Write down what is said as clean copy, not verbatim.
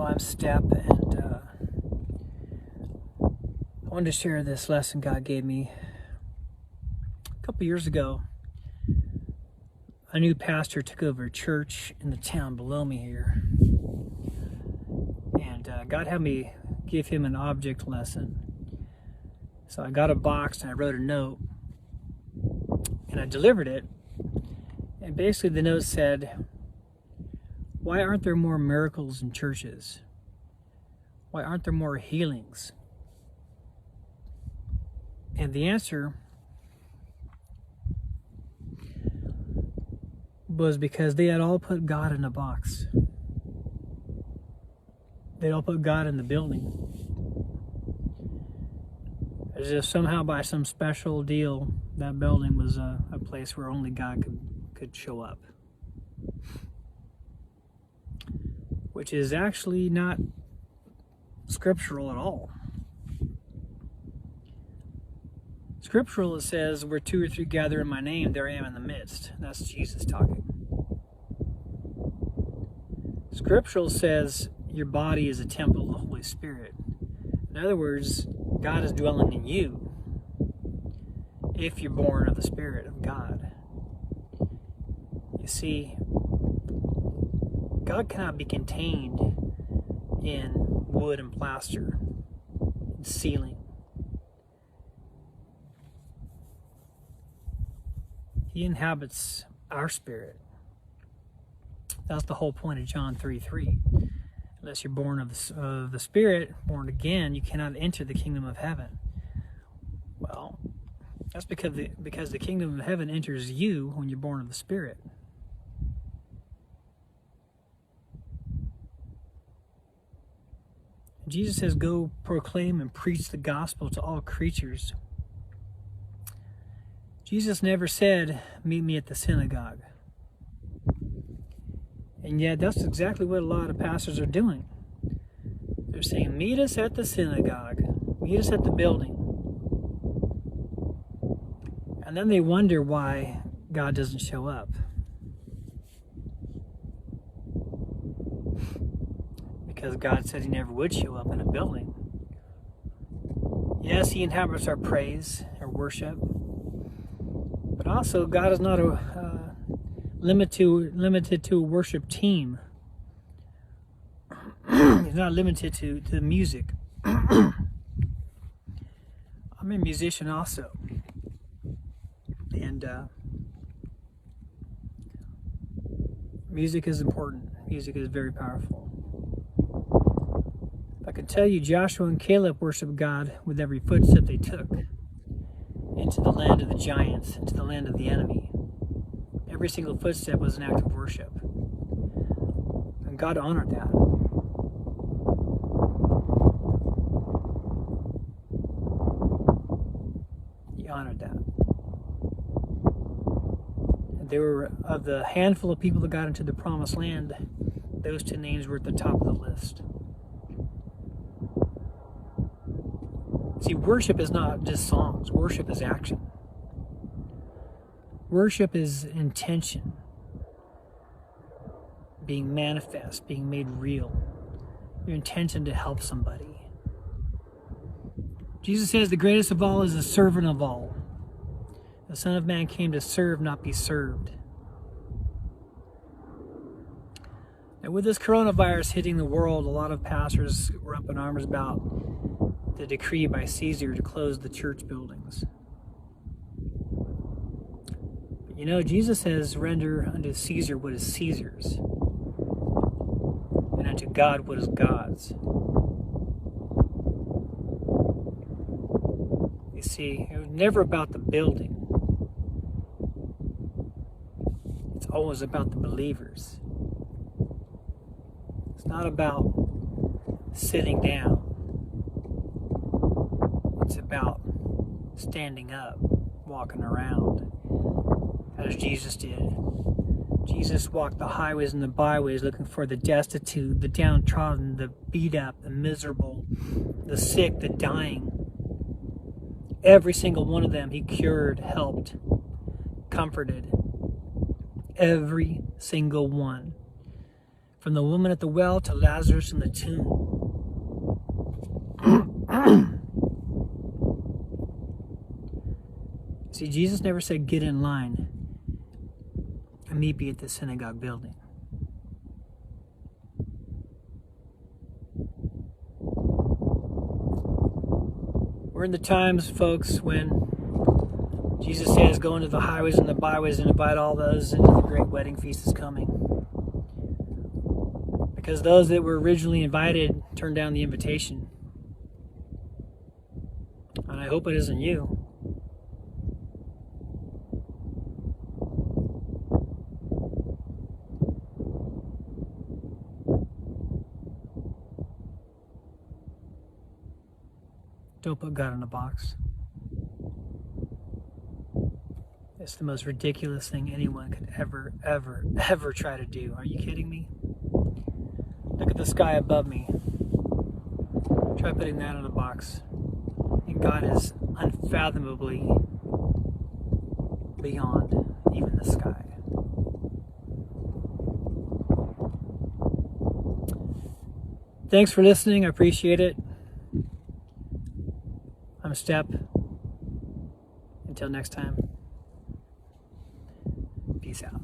I'm Step, and I wanted to share this lesson God gave me a couple years ago. A new pastor took over a church in the town below me here, and God had me give him an object lesson. So I got a box and I wrote a note, and I delivered it, and basically the note said, why aren't there more miracles in churches? Why aren't there more healings? And the answer was because they had all put God in a box. They all put God in the building. As if somehow by some special deal, that building was a place where only God could show up. Which is actually not scriptural at all. Scriptural, it says, where two or three gather in my name, there I am in the midst. That's Jesus talking. Scriptural says your body is a temple of the Holy Spirit. In other words, God is dwelling in you if you're born of the Spirit of God. You see, God cannot be contained in wood and plaster and ceiling. He inhabits our spirit. That's the whole point of John 3:3. Unless you're born of the Spirit, born again, you cannot enter the kingdom of heaven. Well, that's because the kingdom of heaven enters you when you're born of the Spirit. Jesus says, go proclaim and preach the gospel to all creatures. Jesus never said, meet me at the synagogue. And yet that's exactly what a lot of pastors are doing. They're saying, meet us at the synagogue. Meet us at the building. And then they wonder why God doesn't show up. Because God said he never would show up in a building. Yes, he inhabits our praise, our worship. But also, God is not limited to a worship team. He's not limited to music. I'm a musician also. And music is important. Music is very powerful. I can tell you, Joshua and Caleb worshiped God with every footstep they took into the land of the giants, into the land of the enemy. Every single footstep was an act of worship. And God honored that. He honored that. And they were, of the handful of people that got into the promised land, those two names were at the top of the list. See, worship is not just songs. Worship is action. Worship is intention. Being manifest, being made real. Your intention to help somebody. Jesus says the greatest of all is the servant of all. The Son of Man came to serve, not be served. And with this coronavirus hitting the world, a lot of pastors were up in arms about the decree by Caesar to close the church buildings. But you know, Jesus says, render unto Caesar what is Caesar's, and unto God what is God's. You see, it was never about the building. It's always about the believers. It's not about sitting down. It's about standing up, walking around, as Jesus did. Jesus walked the highways and the byways looking for the destitute, the downtrodden, the beat up, the miserable, the sick, the dying. Every single one of them he cured, helped, comforted. Every single one. From the woman at the well to Lazarus in the tomb. See, Jesus never said, get in line and meet me at the synagogue building. We're in the times, folks, when Jesus says, go into the highways and the byways and invite all those into the great wedding feast is coming. Because those that were originally invited turned down the invitation. And I hope it isn't you. Don't put God in a box. It's the most ridiculous thing anyone could ever try to do. Are you kidding me? Look at the sky above me. Try putting that in a box. And God is unfathomably beyond even the sky. Thanks for listening. I appreciate it. I'm Step. Until next time. Peace out.